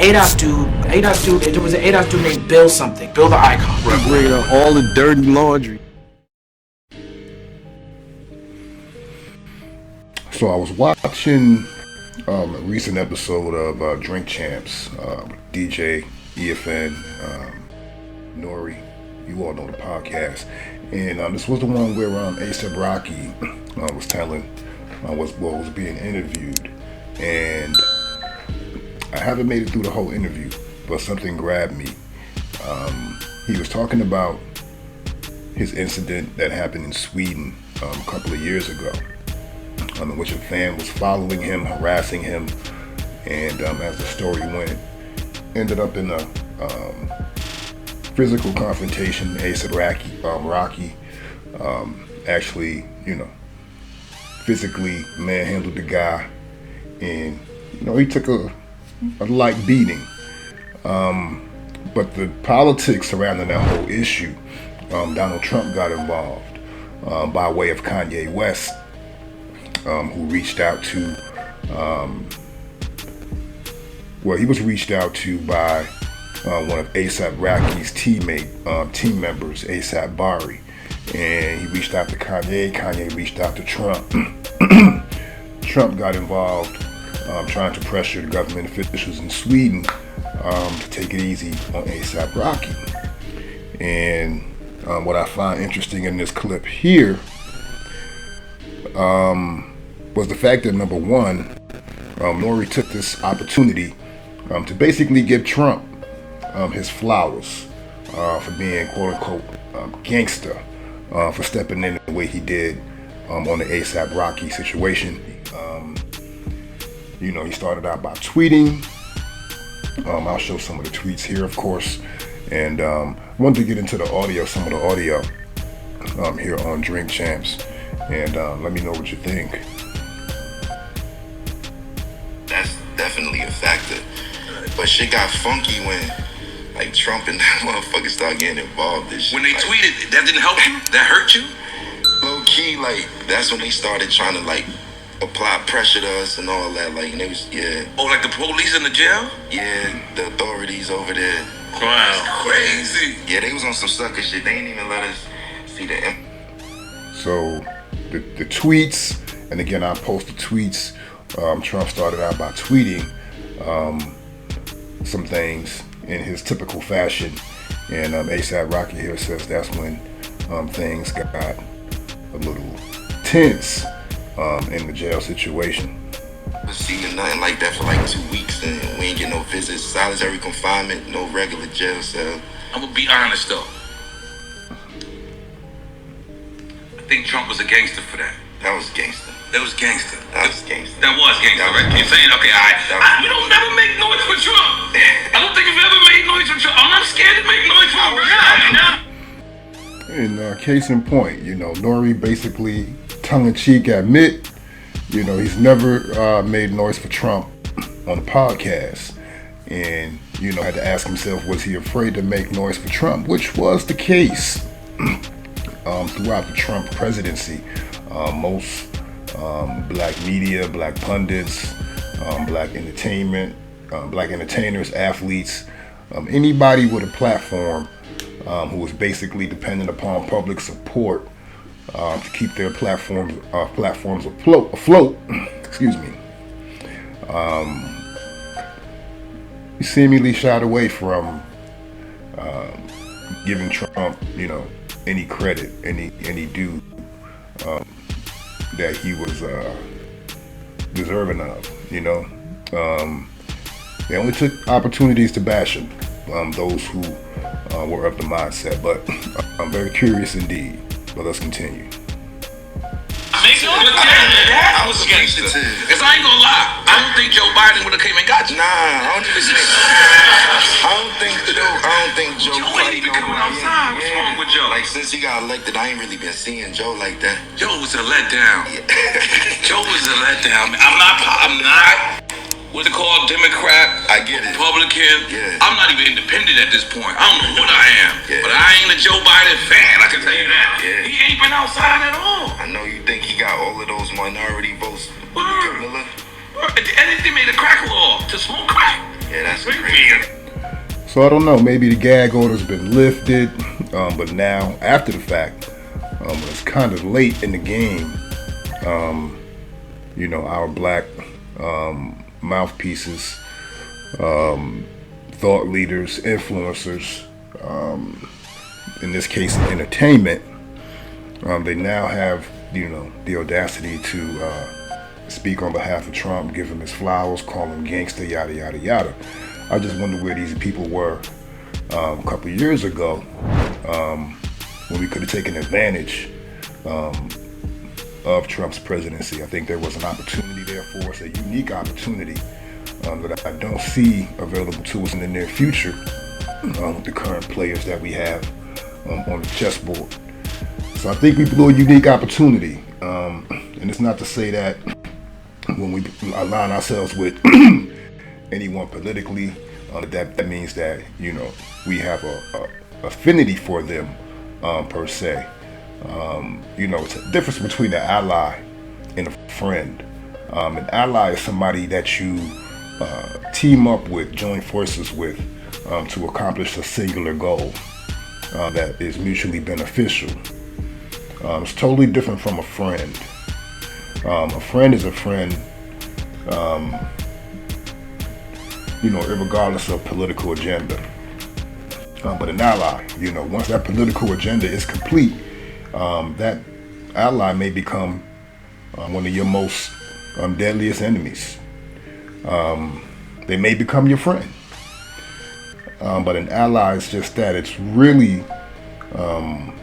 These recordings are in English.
ADOS dude. There was an ADOS dude named Bill something. Bill the Icon. Bring out all the dirty laundry. So I was watching a recent episode of Drink Champs, DJ, EFN, Nore. You all know the podcast. And this was the one where A$AP Rocky was telling, was being interviewed. And I haven't made it through the whole interview, but something grabbed me. He was talking about his incident that happened in Sweden a couple of years ago, in which a fan was following him, harassing him, and as the story went, ended up in a physical confrontation. A$AP Rocky actually, physically manhandled the guy, and he took a light beating. But the politics surrounding that whole issue, Donald Trump got involved by way of Kanye West, who reached out to, he was reached out to by one of A$AP Rocky's team members, A$AP Bari, and he reached out to Kanye. Kanye reached out to Trump. Trump got involved, trying to pressure the government officials in Sweden to take it easy on A$AP Rocky. And what I find interesting in this clip here was the fact that, number one, Nore took this opportunity to basically give Trump his flowers for being quote-unquote gangster, for stepping in the way he did on the A$AP Rocky situation. He started out by tweeting. I'll show some of the tweets here, of course, and wanted to get into the audio, some of the audio here on Drink Champs, and let me know what you think. That's definitely a factor, but shit got funky when Trump and that motherfucker started getting involved. When they tweeted, that didn't help you? That hurt you? Low key, that's when they started trying to apply pressure to us and all that. And they was, yeah. Oh, like the police in the jail? Yeah, the authorities over there. Wow. That's crazy. Yeah, they was on some sucker shit. They ain't even let us see the So the tweets, and again, I post the tweets. Trump started out by tweeting some things in his typical fashion, and A$AP Rocky here says that's when things got a little tense in the jail situation. Seeing nothing like that for 2 weeks, and we ain't get no visits, solitary confinement, no regular jail cell. I'm gonna be honest though. I think Trump was a gangster for that. That was gangster. That was gangster. That was gangster. That was gangster, right? You're saying, okay, all right. You don't never make noise for Trump. I don't think you've ever made noise for Trump. I'm not scared to make noise for him. And case in point, Nore basically tongue-in-cheek admit, he's never made noise for Trump on the podcast. And, had to ask himself, was he afraid to make noise for Trump? Which was the case throughout the Trump presidency. Most black media, black pundits, black entertainers, athletes, anybody with a platform who was basically dependent upon public support to keep their platforms afloat. Excuse me. He seemingly shied away from giving Trump, any credit, any due that he was deserving of. They only took opportunities to bash him, those who were of the mindset. But I'm very curious indeed. But let's continue. I was a gangster. Because I ain't gonna lie, I don't think Joe Biden would have came and got you. Nah, I don't think Joe Joe ain't even coming outside. What's wrong with Joe? Since he got elected, I ain't really been seeing Joe like that. Joe was a letdown. Joe was a letdown. I'm not what's it called, Democrat, I get it. Republican. Yeah. I'm not even independent at this point. I don't know what I am. Yeah. But I ain't a Joe Biden fan, I can tell you that. Yeah. He ain't been outside at all. I know you think he got all of those minority votes. Word. And they made a crack law to smoke crack. Yeah, that's What do you crazy. mean? So I don't know, maybe the gag order's been lifted, but now, after the fact, it's kind of late in the game. Our black mouthpieces, thought leaders, influencers, in this case, entertainment, they now have, the audacity to speak on behalf of Trump, give him his flowers, call him gangster, yada, yada, yada. I just wonder where these people were a couple of years ago when we could have taken advantage of Trump's presidency. I think there was an opportunity there for us, a unique opportunity that I don't see available to us in the near future with the current players that we have on the chessboard. So I think we blew a unique opportunity. And it's not to say that when we align ourselves with anyone politically, that means that, we have a affinity for them per se. It's a difference between an ally and a friend. An ally is somebody that you team up with, join forces with, to accomplish a singular goal that is mutually beneficial. It's totally different from a friend. A friend is a friend, regardless of political agenda. But an ally, once that political agenda is complete, that ally may become one of your most deadliest enemies. They may become your friend. But an ally is just that. It's really a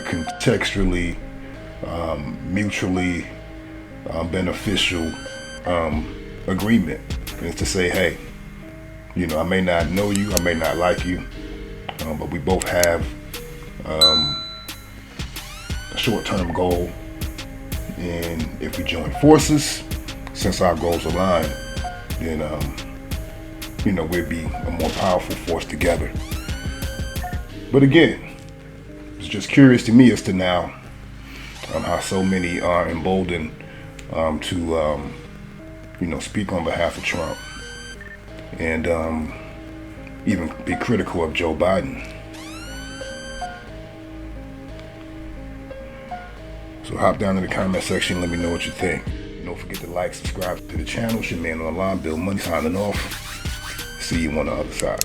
contextually, mutually beneficial agreement. And it's to say, hey, I may not know you, I may not like you, but we both have a short-term goal. And if we join forces, since our goals align, then we'll be a more powerful force together. But again, it's just curious to me as to now how so many are emboldened to speak on behalf of Trump and even be critical of Joe Biden. So hop down in the comment section and let me know what you think. Don't forget to like, subscribe to the channel. It's your man on the line, Bill Money, signing off. See you on the other side.